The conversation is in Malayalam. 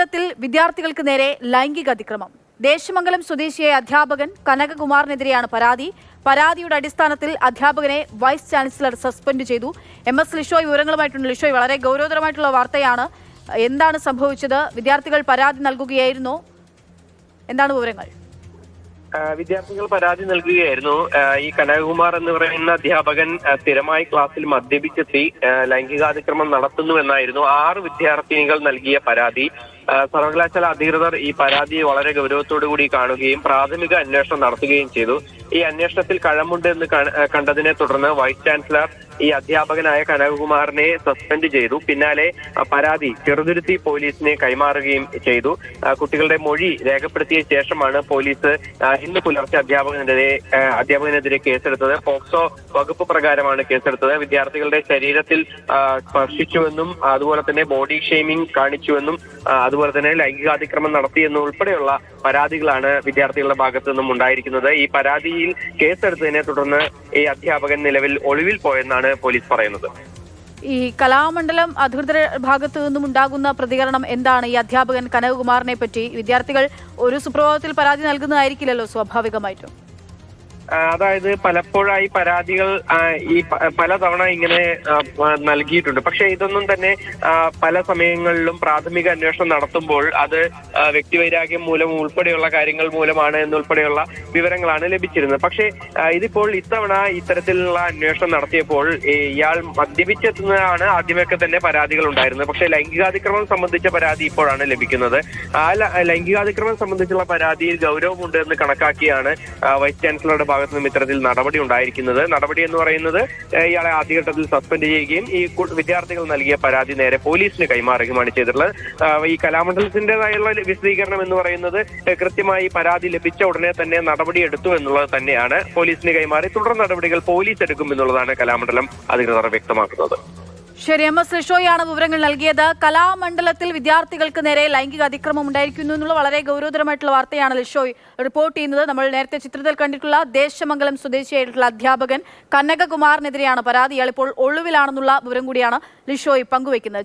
കലാമണ്ഡലത്തിൽ വിദ്യാർത്ഥികൾക്ക് നേരെ ലൈംഗിക അതിക്രമം. ദേശമംഗലം സ്വദേശിയായ അധ്യാപകൻ കനകകുമാറിനെതിരെയാണ് പരാതി. പരാതിയുടെ അടിസ്ഥാനത്തിൽ അധ്യാപകനെ വൈസ് ചാൻസലർ സസ്പെൻഡ് ചെയ്തു. MS ലിഷോയ് വിവരങ്ങളുമായിട്ടുണ്ട്. ലിഷോയ്, വളരെ ഗൗരവതരമായിട്ടുള്ള വാർത്തയാണ്. എന്താണ് സംഭവിച്ചത്? വിദ്യാർത്ഥികൾ പരാതി നൽകുകയായിരുന്നോ? എന്താണ് വിവരങ്ങൾ? വിദ്യാർത്ഥികൾ പരാതി നൽകുകയായിരുന്നു. ഈ കനകകുമാർ എന്ന് പറയുന്ന അധ്യാപകൻ സ്ഥിരമായി ക്ലാസ്സിൽ മദ്യപിച്ചെത്തി ലൈംഗികാതിക്രമം നടത്തുന്നുവെന്നായിരുന്നു 6 വിദ്യാർത്ഥിനികൾ നൽകിയ പരാതി. സർവകലാശാല അധികൃതർ ഈ പരാതി വളരെ ഗൗരവത്തോടു കൂടി കാണുകയും പ്രാഥമിക അന്വേഷണം നടത്തുകയും ചെയ്തു. ഈ അന്വേഷണത്തിൽ കഴമ്പുണ്ട് എന്ന് കണ്ടതിനെ തുടർന്ന് വൈസ് ചാൻസലർ ഈ അധ്യാപകനായ കനകകുമാറിനെ സസ്പെൻഡ് ചെയ്തു. പിന്നാലെ പരാതി ചെറുതുരുത്തി പോലീസിനെ കൈമാറുകയും ചെയ്തു. കുട്ടികളുടെ മൊഴി രേഖപ്പെടുത്തിയ ശേഷമാണ് പോലീസ് ഇന്ന് പുലർച്ചെ അധ്യാപകനെതിരെ കേസെടുത്തത്. പോക്സോ വകുപ്പ് പ്രകാരമാണ് കേസെടുത്തത്. വിദ്യാർത്ഥികളുടെ ശരീരത്തിൽ സ്പർശിച്ചുവെന്നും അതുപോലെ തന്നെ ബോഡി ഷെയ്മിംഗ് കാണിച്ചുവെന്നും അതുപോലെ തന്നെ ലൈംഗികാതിക്രമം നടത്തിയെന്നും ഉൾപ്പെടെയുള്ള പരാതികളാണ് വിദ്യാർത്ഥികളുടെ ഭാഗത്തു നിന്നും ഉണ്ടായിരിക്കുന്നത്. ഈ പരാതിയിൽ കേസെടുത്തതിനെ തുടർന്ന് ഈ അധ്യാപകൻ നിലവിൽ ഒളിവിൽ പോയെന്നാണ് പോലീസ് പറയുന്നത്. ഈ കലാമണ്ഡലം അധികൃതരുടെ ഭാഗത്തു നിന്നും ഉണ്ടാകുന്ന പ്രതികരണം എന്താണ്? ഈ അധ്യാപകൻ കനകകുമാറിനെ പറ്റി വിദ്യാർത്ഥികൾ ഒരു സുപ്രഭാതത്തിൽ പരാതി നൽകുന്നതായിരിക്കില്ലല്ലോ സ്വാഭാവികമായിട്ടും. അതായത് പലപ്പോഴായി പരാതികൾ ഈ പലതവണ ഇങ്ങനെ നൽകിയിട്ടുണ്ട്. പക്ഷെ ഇതൊന്നും തന്നെ പല സമയങ്ങളിലും പ്രാഥമിക അന്വേഷണം നടത്തുമ്പോൾ അത് വ്യക്തിവൈരാഗ്യം മൂലം ഉൾപ്പെടെയുള്ള കാര്യങ്ങൾ മൂലമാണ് എന്നുൾപ്പെടെയുള്ള വിവരങ്ങളാണ് ലഭിച്ചിരുന്നത്. പക്ഷേ ഇതിപ്പോൾ ഇത്തവണ ഇത്തരത്തിലുള്ള അന്വേഷണം നടത്തിയപ്പോൾ ഇയാൾ മദ്യപിച്ചെത്തുന്നതാണ് ആദ്യമൊക്കെ തന്നെ പരാതികൾ ഉണ്ടായിരുന്നത്. പക്ഷേ ലൈംഗികാതിക്രമം സംബന്ധിച്ച പരാതി ഇപ്പോഴാണ് ലഭിക്കുന്നത്. ആ ലൈംഗികാതിക്രമം സംബന്ധിച്ചുള്ള പരാതിയിൽ ഗൗരവമുണ്ട് എന്ന് കണക്കാക്കിയാണ് വൈസ് ചാൻസലറുടെ ഭാഗത്തു നിന്നും ഇത്തരത്തിൽ നടപടി ഉണ്ടായിരിക്കുന്നത്. നടപടി എന്ന് പറയുന്നത് ഇയാളെ ആദ്യഘട്ടത്തിൽ സസ്പെൻഡ് ചെയ്യുകയും ഈ വിദ്യാർത്ഥികൾ നൽകിയ പരാതി നേരെ പോലീസിന് കൈമാറുകയുമാണ് ചെയ്തിട്ടുള്ളത്. ഈ കലാമണ്ഡലത്തിൻ്റെതായുള്ള വിശദീകരണം എന്ന് പറയുന്നത് കൃത്യമായി പരാതി ലഭിച്ച ഉടനെ തന്നെ നടപടി എടുത്തു എന്നുള്ളത് തന്നെയാണ്. പോലീസിന് കൈമാറി തുടർ നടപടികൾ പോലീസ് എടുക്കും എന്നുള്ളതാണ് കലാമണ്ഡലം അധികൃതർ വ്യക്തമാക്കുന്നത്. ശരി, MS ലിഷോയാണ് വിവരങ്ങൾ നൽകിയത്. കലാമണ്ഡലത്തിൽ വിദ്യാർത്ഥികൾക്ക് നേരെ ലൈംഗിക അതിക്രമം ഉണ്ടായിരിക്കുന്നു എന്നുള്ള വളരെ ഗൗരവതരമായിട്ടുള്ള വാർത്തയാണ് ലിഷോയ് റിപ്പോർട്ട് ചെയ്യുന്നത്. നമ്മൾ നേരത്തെ ചിത്രത്തിൽ കണ്ടിട്ടുള്ള ദേശമംഗലം സ്വദേശിയായിട്ടുള്ള അധ്യാപകൻ കനകകുമാറിനെതിരെയാണ് പരാതി. ഇയാൾ ഇപ്പോൾ ഒളിവിലാണെന്നുള്ള വിവരം കൂടിയാണ് ലിഷോയ് പങ്കുവയ്ക്കുന്നത്.